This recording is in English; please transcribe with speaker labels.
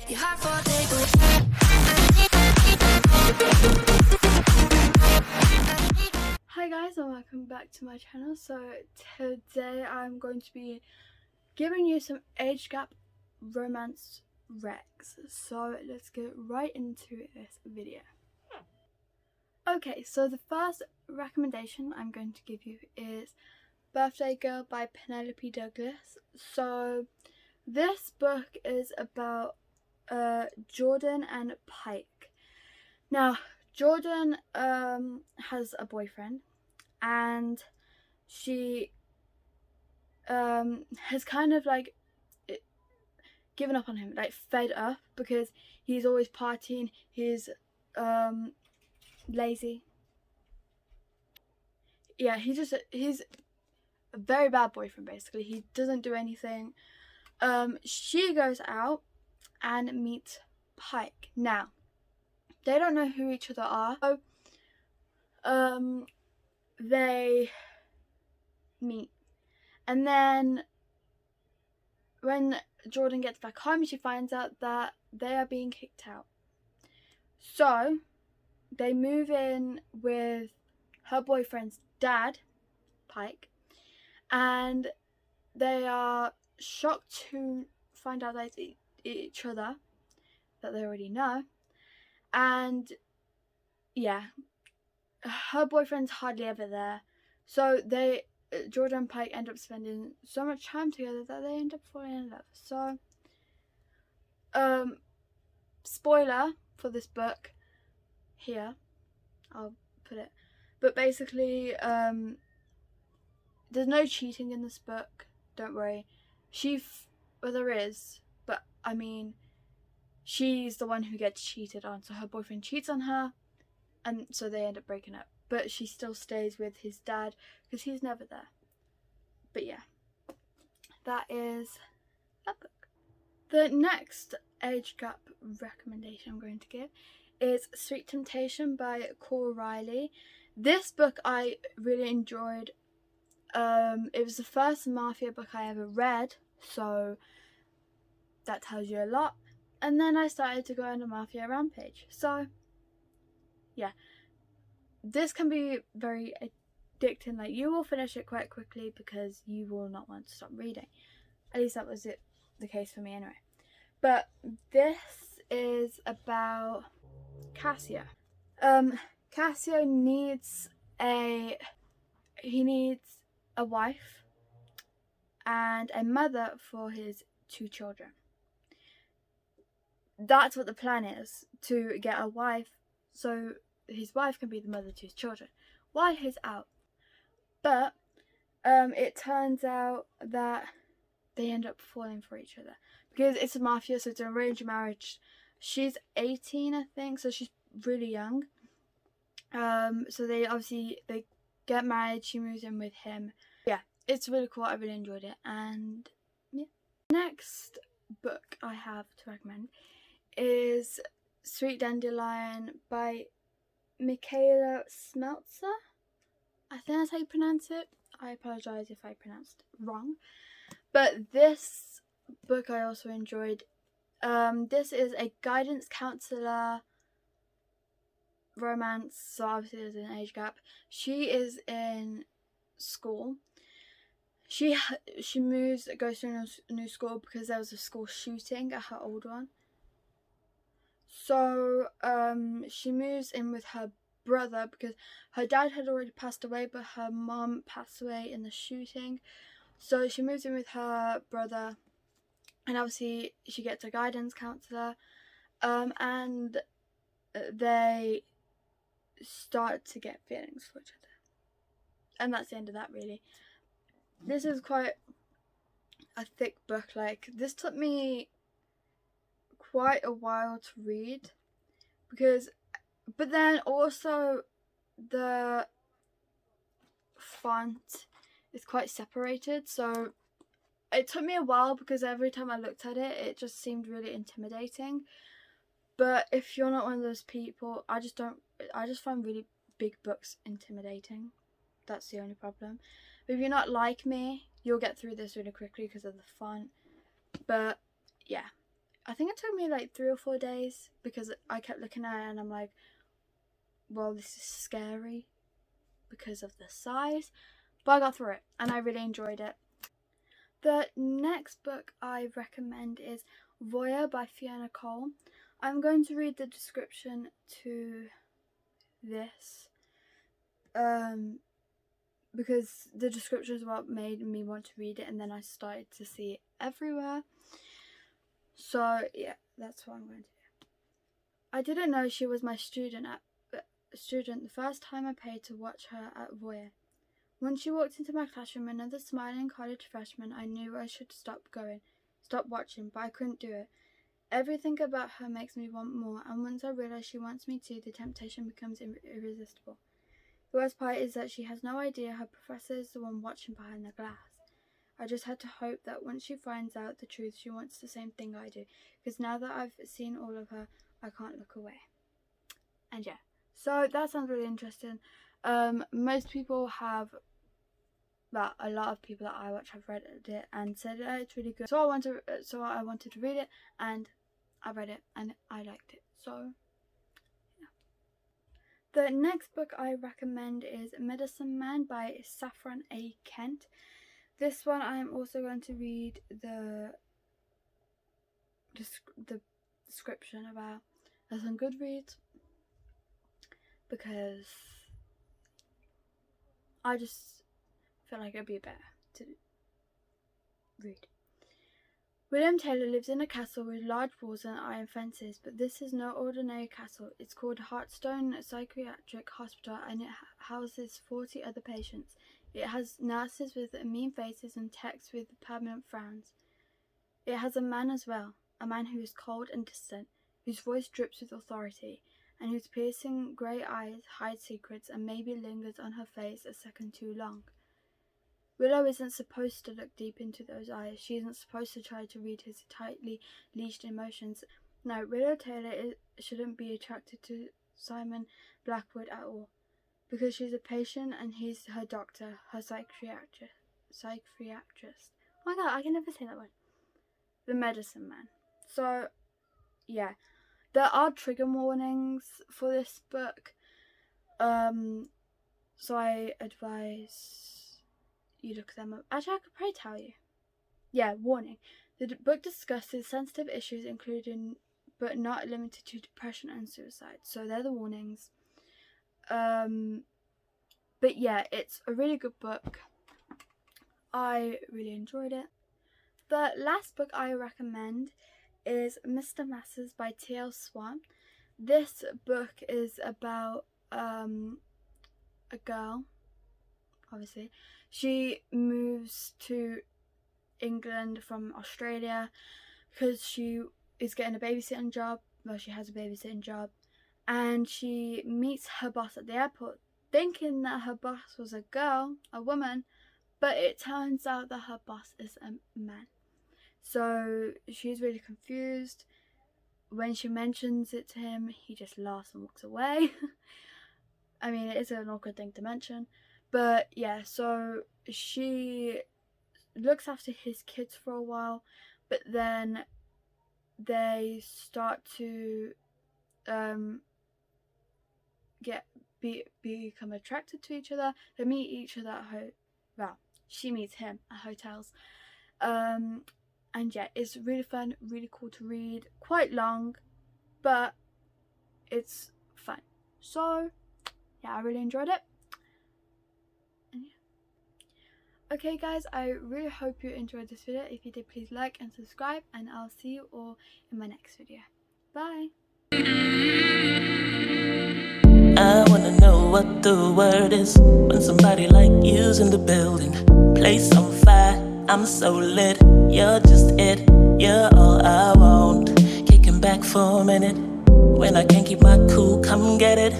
Speaker 1: Your heart for take Hi guys, and welcome back to my channel. So today I'm going to be giving you some age gap romance recs. So let's get right into this video. Okay, so the first recommendation I'm going to give you is Birthday Girl by Penelope Douglas. So this book is about Jordan and Pike. Now Jordan has a boyfriend, and she has kind of like given up on him, like fed up, because he's always partying, he's lazy. Yeah, he's a very bad boyfriend basically. He doesn't do anything. She goes out and meets Pike. Now they don't know who each other are, so they meet, and then when Jordan gets back home, she finds out that they are being kicked out. So they move in with her boyfriend's dad, Pike, and they are shocked to find out that it's each other, that they already know. And yeah, her boyfriend's hardly ever there, so Jordan and Pike end up spending so much time together that they end up falling in love. So spoiler for this book here, I'll put it, but basically there's no cheating in this book, don't worry. Well, there is, but I mean, she's the one who gets cheated on, so her boyfriend cheats on her, and so they end up breaking up, but she still stays with his dad because he's never there. But yeah, that is that book. The next age gap recommendation I'm going to give is Sweet Temptation by Cora Riley. This book I really enjoyed. It was the first Mafia book I ever read, so that tells you a lot. And then I started to go on a Mafia rampage. So yeah, this can be very addicting. Like, you will finish it quite quickly because you will not want to stop reading. At least that was the case for me anyway. But this is about Cassio. Cassio needs a wife and a mother for his 2 children. That's what the plan is, to get a wife so his wife can be the mother to his children while he's out. But it turns out that they end up falling for each other because it's a mafia, so it's an arranged marriage. She's 18, I think, so she's really young. So they get married, she moves in with him. Yeah, it's really cool. I really enjoyed it. And yeah, next book I have to recommend is Sweet Dandelion by Michaela Smeltzer. I think that's how you pronounce it. I apologise if I pronounced it wrong. But this book I also enjoyed. This is a guidance counsellor romance, so obviously there's an age gap. She is in school. She goes to a new school because there was a school shooting at her old one. So she moves in with her brother because her dad had already passed away, but her mom passed away in the shooting. So she moves in with her brother, and obviously she gets a guidance counsellor, and they start to get feelings for each other. And that's the end of that, really. This is quite a thick book. Like, this took me quite a while to read but then also the font is quite separated, so it took me a while because every time I looked at it, it just seemed really intimidating. But if you're not one of those people, I just find really big books intimidating. That's the only problem. But if you're not like me, you'll get through this really quickly because of the font. But yeah, I think it took me like 3 or 4 days because I kept looking at it and I'm like, well, this is scary because of the size. But I got through it and I really enjoyed it. The next book I recommend is Voya by Fiona Cole. I'm going to read the description to this because the description is what made me want to read it, and then I started to see it everywhere. So yeah, that's what I'm going to do. I didn't know she was my student the first time I paid to watch her at Voya. When she walked into my classroom, another smiling college freshman, I knew I should stop watching, but I couldn't do it. Everything about her makes me want more, and once I realize she wants me to, the temptation becomes irresistible. The worst part is that she has no idea her professor is the one watching behind the glass. I just had to hope that once she finds out the truth, she wants the same thing I do, because now that I've seen all of her, I can't look away. And yeah, so that sounds really interesting. Most people have, well, a lot of people that I watch have read it and said it's really good. So I wanted to read it, and I read it and I liked it. So yeah. The next book I recommend is Medicine Man by Saffron A. Kent. This one I am also going to read the description about as on Goodreads because I just feel like it'd be better to read. William Taylor lives in a castle with large walls and iron fences, but this is no ordinary castle. It's called Heartstone Psychiatric Hospital, and it houses 40 other patients. It has nurses with mean faces and techs with permanent frowns. It has a man as well, a man who is cold and distant, whose voice drips with authority, and whose piercing grey eyes hide secrets and maybe lingers on her face a second too long. Willow isn't supposed to look deep into those eyes. She isn't supposed to try to read his tightly leashed emotions. No, Willow Taylor shouldn't be attracted to Simon Blackwood at all, because she's a patient and he's her doctor, her psychiatrist. Oh my god, I can never say that word. The Medicine Man. So, yeah. There are trigger warnings for this book. So I advise you look them up. Actually, I could probably tell you. Yeah, warning. The book discusses sensitive issues including, but not limited to, depression and suicide. So they're the warnings. But yeah, it's a really good book. I really enjoyed it. The last book I recommend is Mr. Masters by T.L. Swan. This book is about a girl, obviously. She moves to England from Australia because she is getting a babysitting job. Well, she has a babysitting job. And she meets her boss at the airport, thinking that her boss was a woman, but it turns out that her boss is a man. So she's really confused. When she mentions it to him, he just laughs and walks away. I mean, it is an awkward thing to mention. But yeah, so she looks after his kids for a while, but then they start to become attracted to each other. They meet each other at she meets him at hotels. And yeah, it's really fun, really cool to read. Quite long, but it's fun. So yeah, I really enjoyed it. And yeah. Okay guys, I really hope you enjoyed this video. If you did, please like and subscribe, and I'll see you all in my next video. Bye.
Speaker 2: I wanna know what the word is when somebody like you's in the building. Place on fire, I'm so lit. You're just it, you're all I want. Kicking back for a minute when I can't keep my cool, come get it.